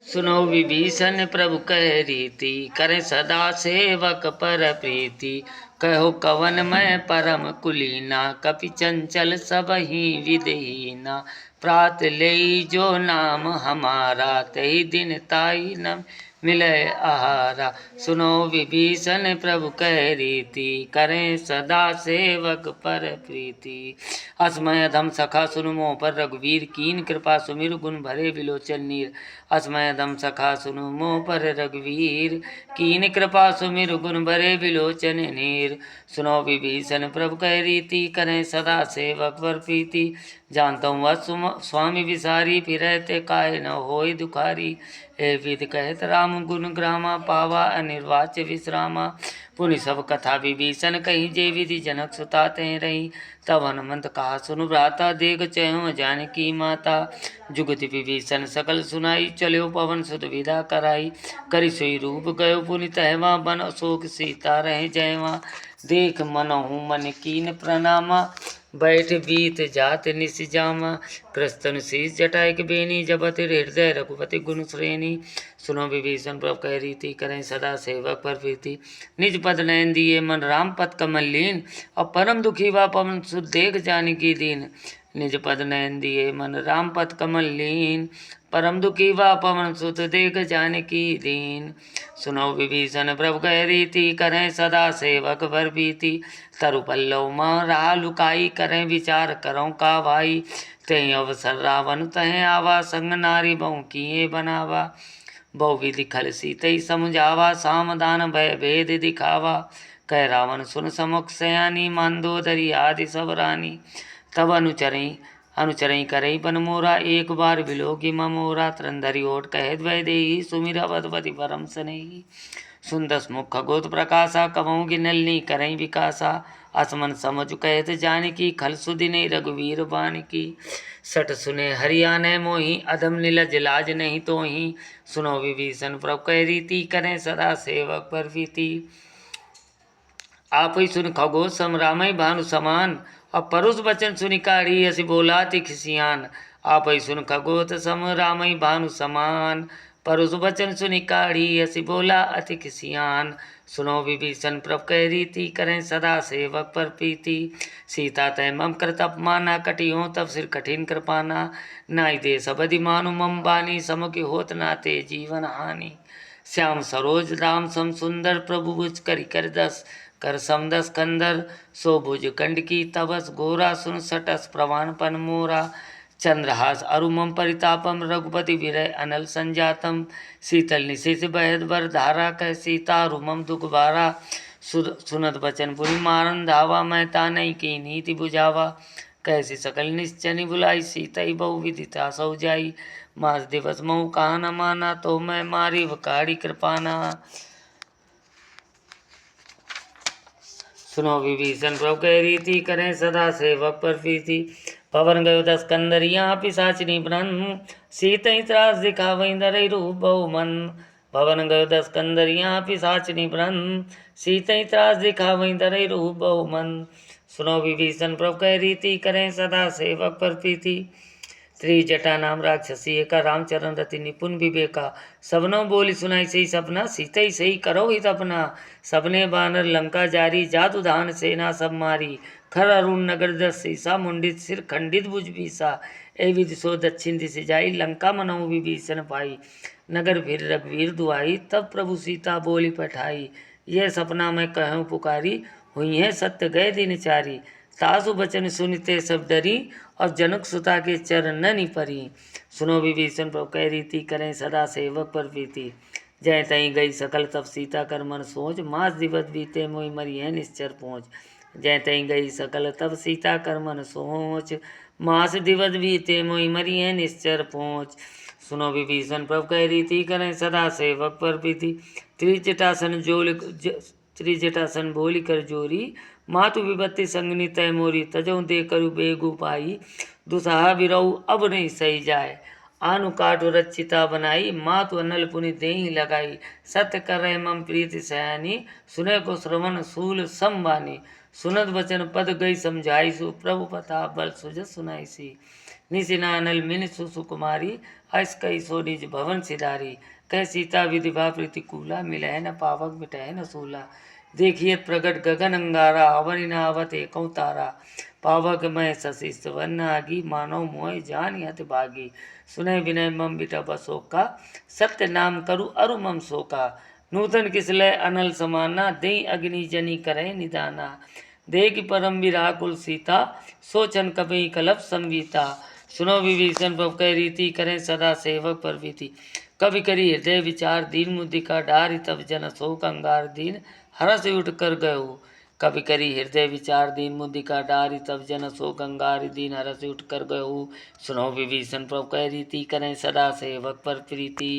सुनो विभीषण प्रभु कह रीति, करें सदा सेवक पर प्रीति। कहो कवन मैं परम कुलीना, कपि चंचल सब ही विदहीना। प्रात ले जो नाम हमारा, तही दिन ताई न मिले आहारा। सुनो विभीषण प्रभु कह रीति, करें सदा सेवक पर प्रीति। असमय धम सखा सुन मोह पर रघुवीर, कीन कृपा सुमिर गुण भरे विलोचन नीर। असमय धम सखा सुन मोह पर रघुवीर, कीन कृपा सुमिर गुण भरे विलोचन नीर। सुनो विभीषण प्रभु कह रीति, करें सदा सेवक पर प्रीति। जानता हूँ वह स्वामी विसारी, फिरते काहे न होय दुखारी। हे विद कहत राम गुण ग्रामा, पावा अनिर्वाच्य विश्रामा। पुनि सब कथा विभीषण कही, जे विधि जनक सुता तह रही। तब हनुमंत कहा सुनु भ्राता, देख चहु जानकी माता। जुगति विभीषण सकल सुनाई, चलो पवन सुत विदा कराई। करि सोई रूप गयो पुनि तहवा, बन अशोक सीता रहे जयवा। देख मनहु मन कीन प्रणामा, बैठ बीत जात निस जामा। प्रस्तन शीस जटायक बेनी, जबत हृदय रघुपति गुण श्रेणी। सुनो विभीषण प्रभु कह रीति, करें सदा सेवक पर प्रीति। निज पद नयन दिए मन राम पद कमल लीन, और परम दुखी वा पवन सुत देख जानकी दीन। निज पद नयन दिए मन राम पद कमल लीन, परम दुखी वा पवन सुत देख जानकी दीन। सुनो विभीषण प्रभु कह रीति, करें सदा सेवक पर प्रीति। तरु पल्लव माँ राह लुकाई, करें विचार करो का भाई। तय अवसर रावण तह आवा, संग नारी बहु किए बनावा। बहु विधि खल सीतई समुझावा, सामदान भय भेद दिखावा। कह रावण सुन समुख सयानी, मंदोदरी आदि सब रानी। तब अनुचरई करई बन मोरा, एक बार बिलोगी ममोरा। तरंधरी ओट कहत वै देही, सुमिर अवधपति परम सनेही। सुंदस मुख खगोत प्रकाशा, कबहु गिनलनी करई विकासा। असमन समझ कहत जानकी, खल सुदिने रघुवीर बानकी। सट सुने हरियाने मोही, अधम निलज लाज नहीं तोही। सुनो विभीषण प्रभु कह रीति, करें सदा सेवक पर प्रीति। आप ही सुन खगो सम रामई भानु समान, और परुष बचन सुनि काढ़ी असि बोला ति खिसियान। आप ही सुन खगोत सम रामई भानु समान, परुष बचन सुनि काढ़ी असि बोला अति खिसियान। सुनो विभीषण प्रभु कह रीति, करें सदा सेवक पर प्रीति। सीता तय मम कृत अपमाना, कटियो तब सिर कठिन कृपाना। नाई दे सबधि मानु मम बानी, समुखि होत नाते जीवन हानि। श्याम सरोज राम सम सुंदर, प्रभु बुझ करि कर दस। कर समदस कंदर, सो भुज कंड की तबस गोरा। सुन सटस प्रवान पन मोरा, चंद्रहास अरुमम परितापम। रघुपति विरय अनल संजातम, शीतल निशिष बहद बर धारा। कह सीता रुमम दुख बारा, सुनत बचन पुनि मारन धावा। मैं तानई की नीति बुझावा, कैसी सकल निश्चनि बुलाई। सीतई बहु विदिता सौ जाई, मास दिवस महु कहा न माना। तो मैं मारी वकारी कृपाना। सुनो विभीषण प्रभु कह रीति, करें सदा सेवक पर प्रीति। पवन गयो दस कंदरिया, पिशाचिनी ब्रह्म। सीतई त्रास दिखावई धरई रूप बहु मन। पवन गयो दस कंदरिया, पिशाचिनी ब्रह्म। सीतई त्रास दिखावई धरई रूप बहु मन। सुनो विभीषण प्रभु कह रीति, करें सदा सेवक पर प्रीति। त्रिजटा नाम राक्षसी, एका रामचरण रति निपुण विवेका। सबनो बोली सुनाई सही सपना, सीतई सही करो हित अपना। सबने बानर लंका जारी, जादू धान सेना सब मारी। खर अरुण नगर दस सीसा, मुंडित सिर खंडित भुज बीसा। ए विधि सो दक्षिण दिशि जाई, लंका मनहु विभीषण पाई। नगर फिर रघुवीर दुआई, तब प्रभु सीता बोली पठाई। यह सपना मैं कहूँ पुकारी, हुई है सत्य गए दिन चारी। तासु बचन सुनते सब डरी, और जनक सुता के चरणनि परी। सुनो विभीषण प्रभु कह रीति, करें सदा सेवक पर प्रीति। जय तई गई सकल तब सीता कर मन सोच, मास दिवस बीते मोहि मरी है निश्चर पहुँच। जय तई गई सकल तब सीता कर मन सोच, मास दिवस बीते मोहि मरी है निश्चर पहुँच। सुनो विभीषण प्रभु कह रीति, करें सदा सेवक पर प्रीति। त्रिजटासन बोली कर जोरी, मातु विपत्ति संगनी तय मोरी। तजौ दे करु बेगु पाई, दुसहा बिरऊ अब नहीं सही जाए। आनु काटु रचिता बनाई, मातु अनल पुनि देहि लगाई। सत्य करे मम प्रीति सयानी, सुने को श्रवण सूल संबानी। सुनत वचन पद गई समझाई सु, प्रभु पता बल सुजत सुनाई सी। निशिना अनल मिन सुकुमारी, हस कई सो निज भवन सिधारी। कह सीता विधि भा प्रीति कूला, मिलह न पावक मिटह न सूला। देखिए प्रगट गगन अंगारा, अवनि न आवत एकौ तारा। पावक मय शशि वन आगी, मानव मोह जान हत भागी। सुनय विनय मम बिटप अशोका, सत्य नाम करु अरु मम शोका। नूतन किसलय अनल समाना, देई अग्नि जनि करय निदाना। देख परम विराकुल सीता, सोचन कपि कलप संवीता। सुनो विभीषण प्रभु कह रीति, करें सदा सेवक पर प्रीति। कवि करी हृदय विचार दीन, मुद्रिका डारि तब जन शोक अंगार दीन। हरष उठ कर गयो। कवि करी हृदय विचार दीन, मुद्रिका डारि तब जन शोक अंगार दीन। हरष उठ कर गयो। सुनो विभीषण प्रभु कह रीति, करें सदा सेवक पर प्रीति।